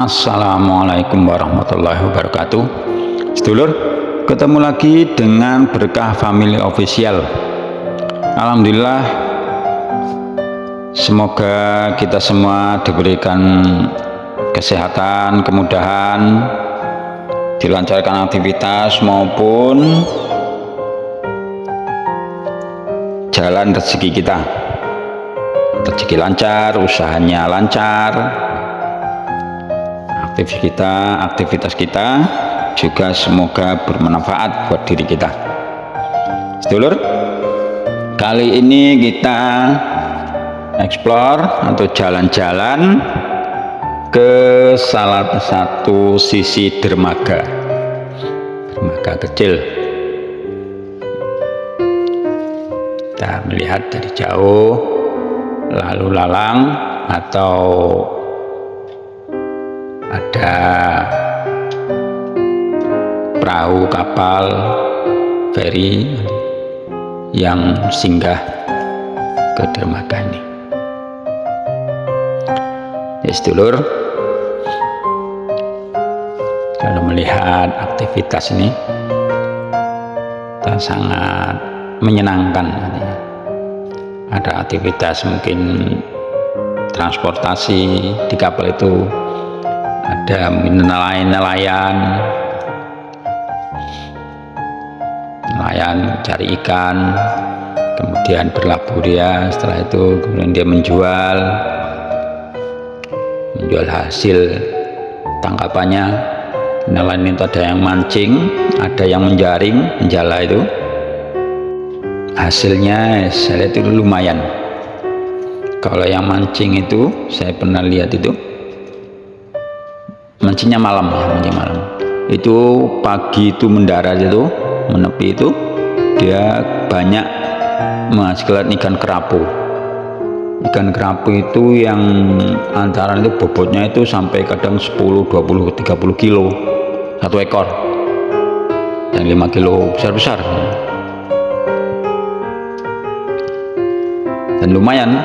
Assalamualaikum warahmatullahi wabarakatuh. Sedulur, ketemu lagi dengan Berkah Family Official. Alhamdulillah, semoga kita semua diberikan kesehatan, kemudahan, dilancarkan aktivitas maupun jalan rezeki kita. Rezeki lancar, usahanya lancar, aktivitas kita juga semoga bermanfaat buat diri kita. Sedulur, kali ini kita explore atau jalan-jalan ke salah satu sisi dermaga kecil. Kita melihat dari jauh, lalu lalang atau ada perahu kapal feri yang singgah ke dermaga ini. Ya sedulur, kalau melihat aktivitas ini kita sangat menyenangkan. Ada aktivitas mungkin transportasi di kapal itu, ada nelayan cari ikan, kemudian berlabuh dia, setelah itu kemudian dia menjual hasil tangkapannya. Nelayan itu ada yang mancing, ada yang menjaring, menjala itu. Hasilnya saya lihat itu lumayan. Kalau yang mancing itu saya pernah lihat itu mancingnya malam, mancing malam. Itu pagi itu mendarat itu, menepi itu dia banyak menghasilkan ikan kerapu. Ikan kerapu itu yang antara itu bobotnya itu sampai kadang 10, 20, 30 kilo satu ekor, dan 5 kilo besar-besar. Dan lumayan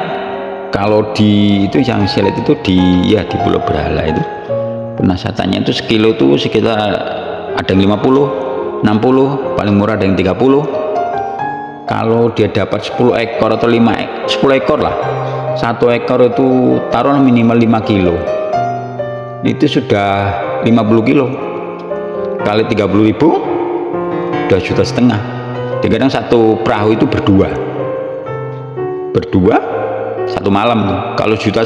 kalau di itu yang saya lihat itu di Pulau Berhala itu penasihatannya itu sekilo itu sekitar ada yang 50, 60, paling murah ada yang 30. Kalau dia dapat 10 ekor atau 10 ekor lah, satu ekor itu taruh minimal 5 kilo, itu sudah 50 kilo kali 30.000 udah 1,5 juta. Kadang satu perahu itu berdua satu malam tuh. Kalau 1,5 juta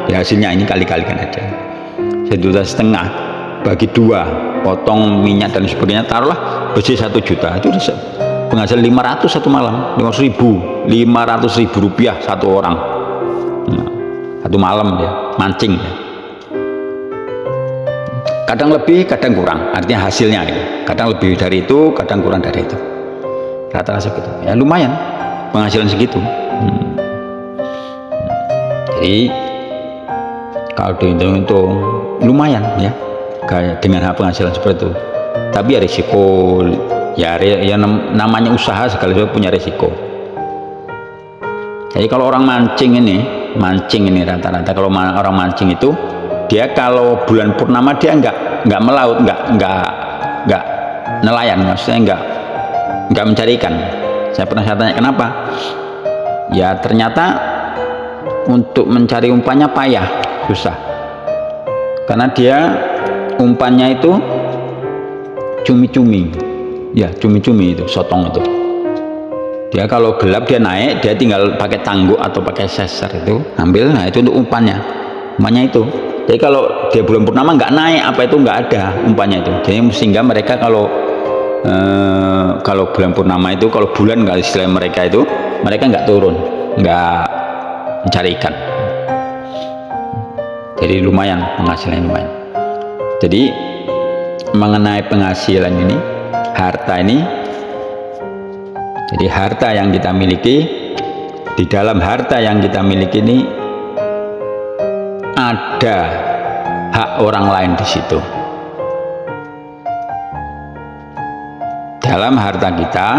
ya hasilnya ini kali-kalikan aja. 1,5 juta bagi 2, potong minyak dan sebagainya, taruhlah bersih 1 juta, itu penghasilan 500 satu malam, 500.000 rupiah satu orang. Satu malam ya mancing ya. Kadang lebih, kadang kurang, artinya hasilnya ya. Kadang lebih dari itu, kadang kurang dari itu, rata-rata segitu ya, lumayan penghasilan segitu. Jadi kalau dihitung-hitung lumayan ya, kayak dengan penghasilan seperti itu. Tapi ya risiko ya namanya usaha, segala sesuatu punya risiko. Jadi kalau orang mancing ini rata-rata kalau orang mancing itu dia kalau bulan purnama dia nggak melaut, nggak nelayan, maksudnya nggak mencari ikan. Saya pernah tanya kenapa, ya ternyata untuk mencari umpannya payah, susah, karena dia umpannya itu cumi-cumi itu, sotong itu. Dia kalau gelap dia naik, dia tinggal pakai tangguk atau pakai seser itu ambil, nah itu untuk umpannya itu. Jadi kalau dia bulan purnama nggak naik, apa itu nggak ada umpannya itu. Jadi sehingga mereka kalau bulan purnama itu, kalau bulan nggak istilah mereka itu, mereka nggak turun, nggak mencari ikan. Jadi lumayan penghasilannya, lumayan. Jadi mengenai penghasilan ini, harta ini, jadi harta yang kita miliki, di dalam harta yang kita miliki ini ada hak orang lain di situ. Dalam harta kita,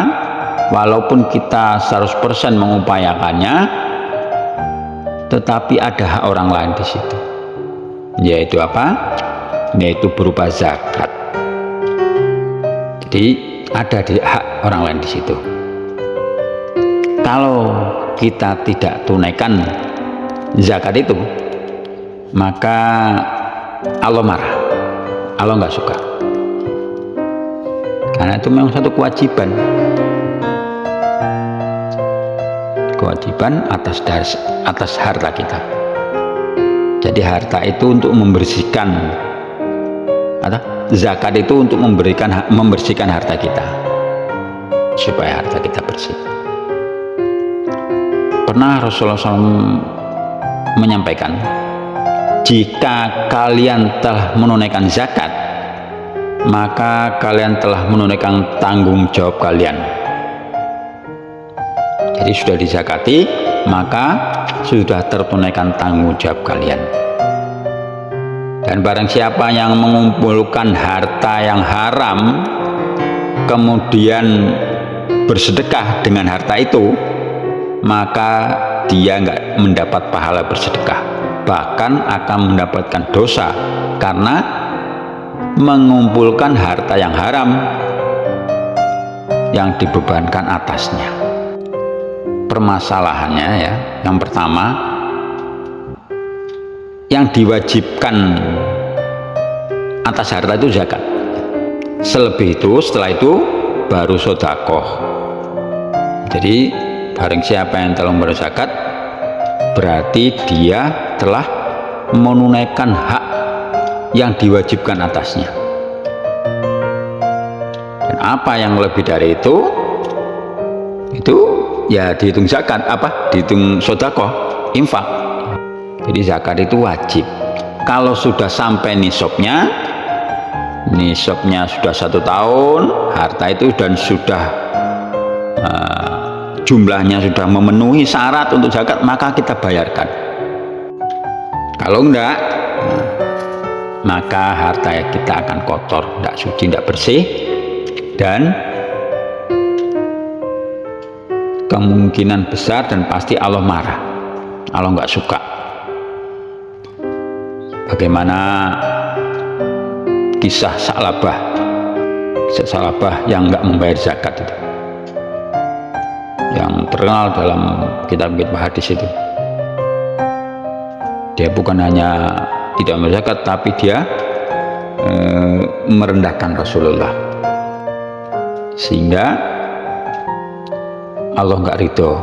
walaupun kita 100% mengupayakannya, tetapi ada hak orang lain di situ. yaitu apa? Yaitu berupa zakat. Jadi ada di hak orang lain di situ. Kalau kita tidak tunaikan zakat itu, maka Allah marah, Allah nggak suka. Karena itu memang satu kewajiban atas harta kita. Jadi harta itu untuk membersihkan, atau zakat itu untuk membersihkan harta kita, supaya harta kita bersih. Pernah Rasulullah SAW menyampaikan, jika kalian telah menunaikan zakat, maka kalian telah menunaikan tanggung jawab kalian. Jadi sudah dizakati, maka sudah tertunaikan tanggung jawab kalian. Dan barang siapa yang mengumpulkan harta yang haram kemudian bersedekah dengan harta itu, maka dia nggak mendapat pahala bersedekah, bahkan akan mendapatkan dosa karena mengumpulkan harta yang haram yang dibebankan atasnya. Permasalahannya ya, yang pertama, yang diwajibkan atas harta itu zakat. Setelah itu baru sedekah. Jadi barang siapa yang telah membayar zakat, berarti dia telah menunaikan hak yang diwajibkan atasnya. Dan apa yang lebih dari itu ya dihitung zakat, dihitung sedekah, infak. Jadi zakat itu wajib. Kalau sudah sampai nisabnya sudah 1 tahun harta itu dan sudah jumlahnya sudah memenuhi syarat untuk zakat, maka kita bayarkan. Kalau enggak, maka harta kita akan kotor, tidak suci, tidak bersih, dan kemungkinan besar dan pasti Allah marah, Allah nggak suka. Bagaimana kisah Sa'labah yang nggak membayar zakat itu, yang terkenal dalam kitab hadis itu. Dia bukan hanya tidak membayar zakat, tapi dia merendahkan Rasulullah, sehingga Allah nggak ridho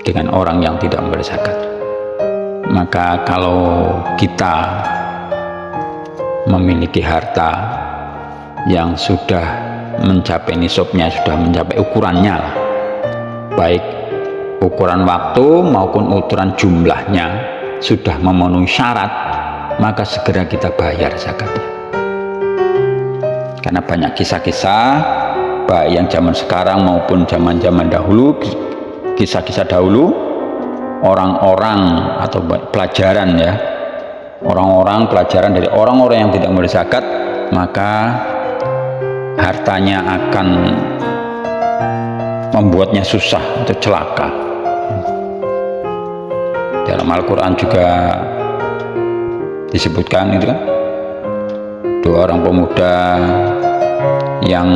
dengan orang yang tidak membayar zakat. Maka kalau kita memiliki harta yang sudah mencapai nisabnya, sudah mencapai ukurannya, baik ukuran waktu maupun ukuran jumlahnya sudah memenuhi syarat, maka segera kita bayar zakatnya. Karena banyak kisah-kisah baik yang zaman sekarang maupun zaman-zaman dahulu, kisah-kisah dahulu, orang-orang atau pelajaran ya, pelajaran dari orang-orang yang tidak membayar zakat, maka hartanya akan membuatnya susah atau celaka. Dalam Al-Quran juga disebutkan itu kan, 2 orang pemuda yang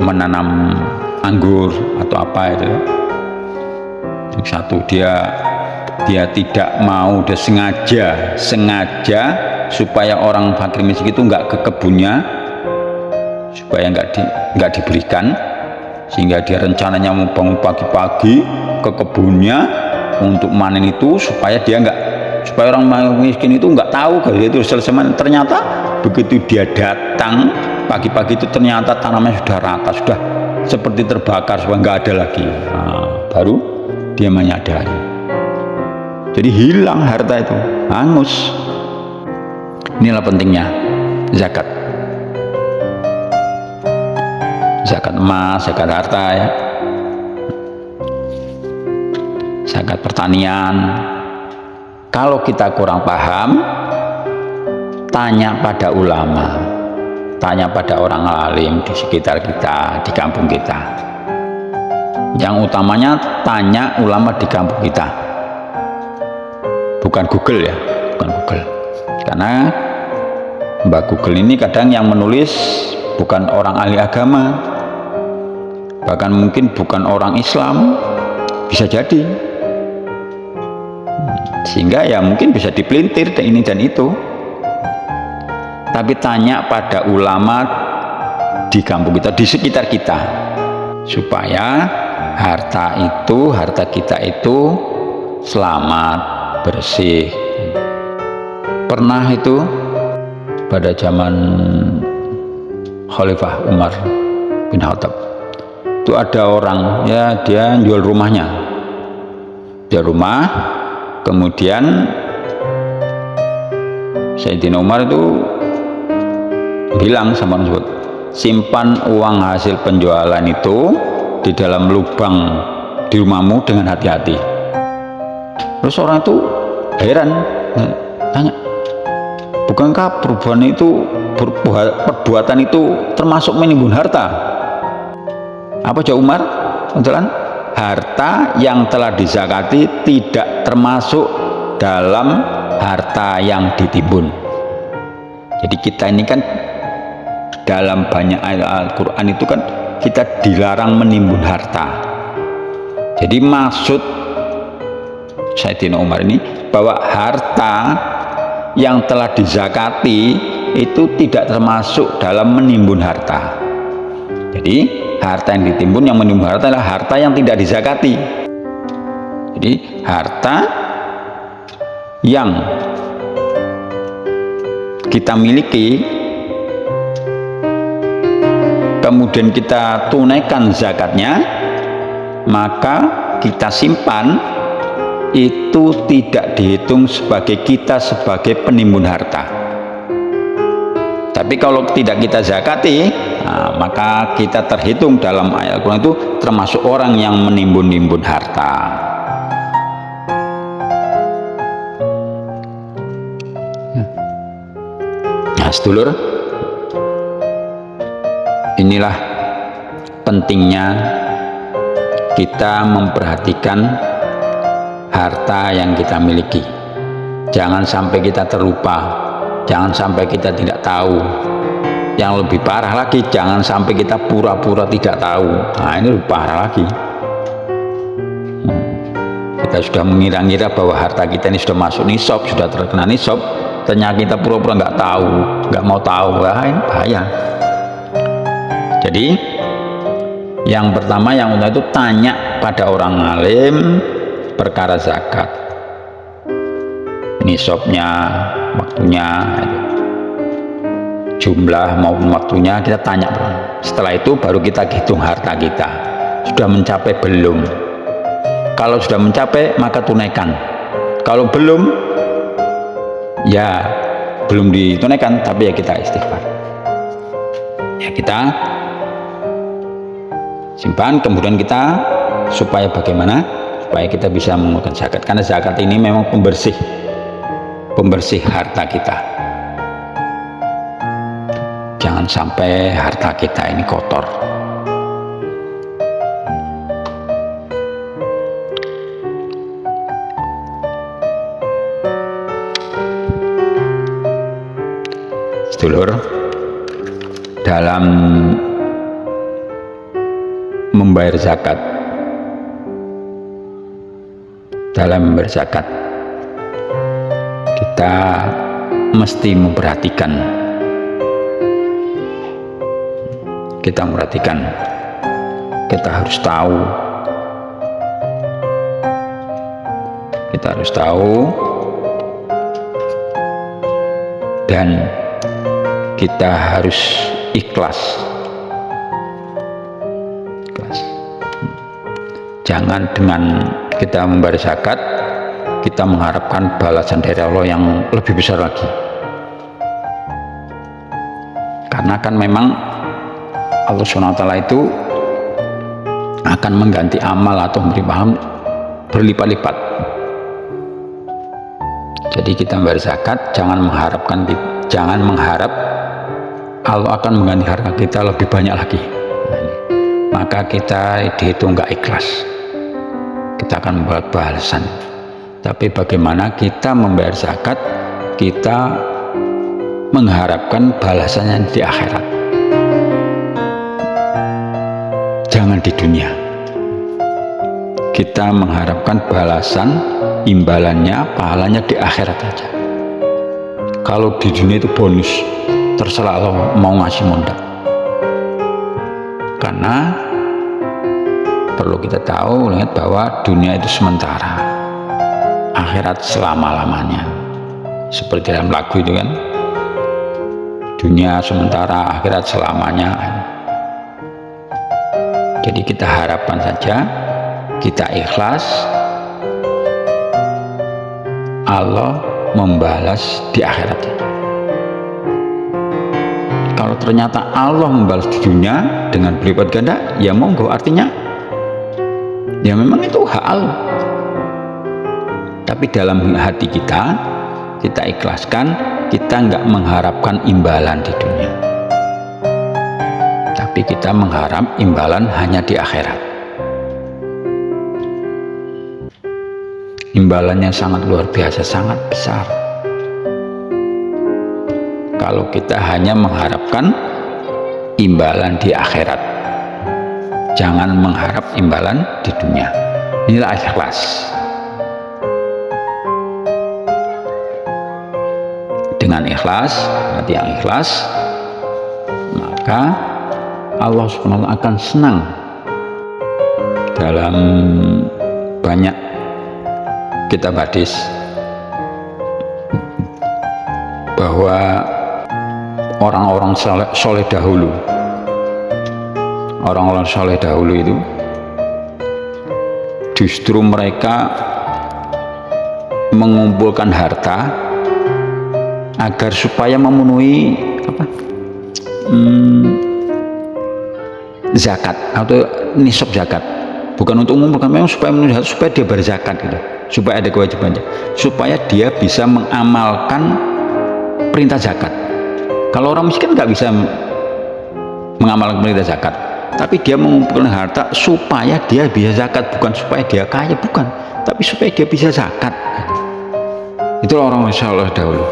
menanam anggur atau apa itu. Yang satu dia tidak mau, dia sengaja supaya orang fakir miskin itu nggak ke kebunnya, supaya nggak diberikan, sehingga dia rencananya mau bangun pagi-pagi ke kebunnya untuk manen itu, supaya orang miskin itu nggak tahu kalau itu selesai manen. Ternyata begitu dia datang pagi-pagi itu, ternyata tanamannya sudah rata, sudah seperti terbakar, supaya nggak ada lagi. Baru dia menyadari. Jadi hilang harta itu, hangus. Inilah pentingnya zakat. Zakat emas, zakat harta ya. Zakat pertanian. Kalau kita kurang paham, tanya pada ulama, tanya pada orang alim di sekitar kita, di kampung kita. Yang utamanya tanya ulama di kampung kita, bukan Google ya. bukan Google. Karena Mbak Google ini kadang yang menulis bukan orang ahli agama, bahkan mungkin bukan orang Islam, bisa jadi. Sehingga ya mungkin bisa dipelintir ini dan itu. Tapi tanya pada ulama di kampung kita, di sekitar kita, supaya harta kita itu selamat, bersih. Pernah itu pada zaman Khalifah Umar bin Khattab, itu ada orang ya, dia jual rumahnya, kemudian Sayyidina Umar itu bilang sama orang tersebut, simpan uang hasil penjualan itu di dalam lubang di rumahmu dengan hati-hati. Terus orang itu heran, tanya, bukankah perbuatan itu termasuk menimbun harta? Apa jawab Umar? Kebetulan harta yang telah dizakati tidak termasuk dalam harta yang ditimbun. Jadi kita ini kan dalam banyak ayat Al-Quran itu kan kita dilarang menimbun harta. Jadi maksud Sayyidina Umar ini bahwa harta yang telah dizakati itu tidak termasuk dalam menimbun harta. Jadi harta yang ditimbun, yang menimbun harta adalah harta yang tidak dizakati. Jadi harta yang kita miliki kemudian kita tunaikan zakatnya, maka kita simpan, itu tidak dihitung sebagai kita sebagai penimbun harta. Tapi kalau tidak kita zakati, maka kita terhitung dalam ayat Al-Quran itu termasuk orang yang menimbun-nimbun harta. Nah, sedulur, inilah pentingnya kita memperhatikan harta yang kita miliki. Jangan sampai kita terlupa, jangan sampai kita tidak tahu. Yang lebih parah lagi, jangan sampai kita pura-pura tidak tahu. Nah, ini lebih parah lagi. Kita sudah mengira-ngira bahwa harta kita ini sudah masuk nisab, sudah terkena nisab, ternyata kita pura-pura nggak tahu, nggak mau tahu. Wah, ini bahaya. Jadi yang pertama, yang utama itu tanya pada orang alim perkara zakat, nisabnya, waktunya, jumlah maupun waktunya, kita tanya. Setelah itu baru kita hitung harta kita sudah mencapai belum. Kalau sudah mencapai maka tunaikan, kalau belum ya belum ditunaikan, tapi ya kita istighfar, ya kita simpan. Kemudian kita supaya bagaimana, supaya kita bisa mengeluarkan zakat, karena zakat ini memang pembersih harta kita. Jangan sampai harta kita ini kotor. Sedulur, dalam membayar zakat, kita mesti memperhatikan, kita harus tahu, dan kita harus ikhlas. Jangan dengan kita membayar zakat kita mengharapkan balasan dari Allah yang lebih besar lagi, karena kan memang Allah SWT itu akan mengganti amal atau memberi pahala berlipat-lipat. Jadi kita membayar zakat, jangan mengharap Allah akan mengganti harta kita lebih banyak lagi, maka kita dihitung nggak ikhlas, kita akan membuat balasan. Tapi bagaimana kita membayar zakat kita mengharapkan balasannya di akhirat, jangan di dunia. Kita mengharapkan balasan, imbalannya, pahalanya di akhirat aja. Kalau di dunia itu bonus, terserah Allah mau ngasih mondak. Karena perlu kita tahu, lihat bahwa dunia itu sementara, akhirat selama-lamanya. Seperti dalam lagu itu kan, dunia sementara, akhirat selamanya. Jadi kita harapkan saja, kita ikhlas, Allah membalas di akhirat. Kalau ternyata Allah membalas di dunia dengan berlipat ganda, ya monggo, artinya ya memang itu hak Allah. Tapi dalam hati kita ikhlaskan, kita nggak mengharapkan imbalan di dunia, tapi kita mengharap imbalan hanya di akhirat. Imbalannya sangat luar biasa, sangat besar. Kalau kita hanya mengharapkan imbalan di akhirat, jangan mengharap imbalan di dunia. Inilah ikhlas. Dengan ikhlas, hati yang ikhlas, maka Allah SWT akan senang. Dalam banyak kitab hadis bahwa orang-orang soleh dahulu, orang-orang soleh dahulu itu justru mereka mengumpulkan harta agar supaya memenuhi zakat atau nisab zakat, bukan untuk mengumpulkan, memang supaya memenuhi zakat, supaya dia berzakat gitu, supaya ada kewajibannya, supaya dia bisa mengamalkan perintah zakat. Kalau orang miskin nggak bisa mengamalkan perintah zakat, tapi dia mengumpulkan harta supaya dia bisa zakat, bukan supaya dia kaya, bukan, tapi supaya dia bisa zakat. Itulah orang soleh dahulu.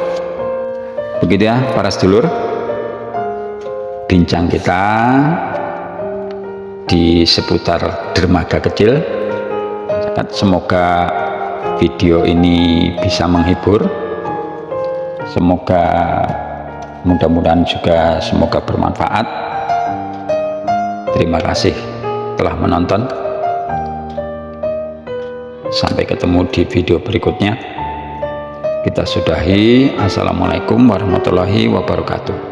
Begitu ya para sedulur, bincang kita di seputar dermaga kecil. Semoga video ini bisa menghibur, semoga mudah-mudahan juga semoga bermanfaat. Terima kasih telah menonton, sampai ketemu di video berikutnya. Kita sudahi. Assalamualaikum warahmatullahi wabarakatuh.